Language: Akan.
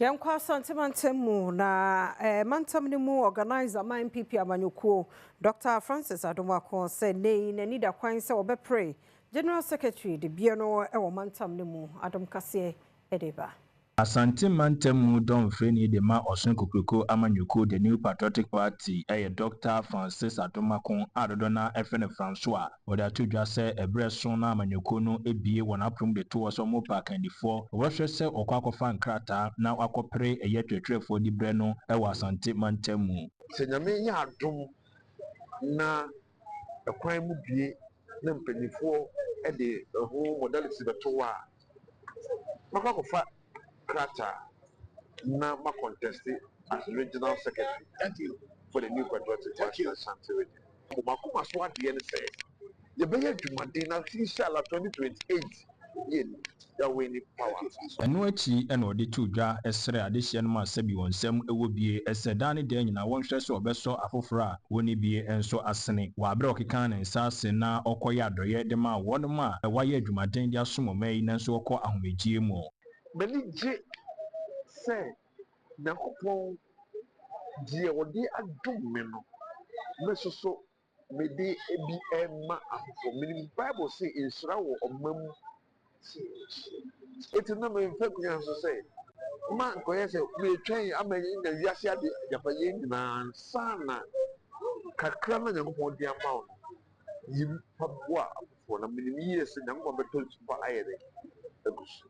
Yankwa Santimantemu na mantamnimu organizer my NPP Amanyuko Dr. Francis Adomako said nay need a kwan se obepray General Secretary de Biano ewo mantamnimu Adom Kasee edeba. Asante Mantemu don freni de ma Osun Kokroko Amanyuko the New Patriotic Party Dr. Francis Adomako Adodona FN Francois oda tudwa se ebreso na Amanyuko no ebie wona prom de to so mo park and for wohwe se okwakofa nkrata na akopre twetwefo di bre no ewa Asante Mantemu senyame ya adom na ekwan mu bie na mpanifo de ho modality beto a makwakofa krata na ma contest as regional secretary. Thank you for the new patriotic party Asante Region. Makuma so ade ne say ye be adwumade na inshallah 2028 ye ya we power. Eno achi ena ode tudwa esre adehye no ma sabi wonsem ewo bie esedane de nyina wonhwe se obeso afoforo a woni bie enso asene wa abre okeka na nsase na okoye adoye de ma wonum a waye adwumaden de asomomai na nso okọ ahomegie mu Mani je se nakopon die ode adom me no mesoso me de ebi ema afofo mini Bible say insra wo omam etina me mfakunya so say ma nkoye se me twen amanyi na wiase ade japaye nyina sana kakra na nyakopon de ama wo yim pabwa afofo na mini yesi nyakopon beto ba ayede egusu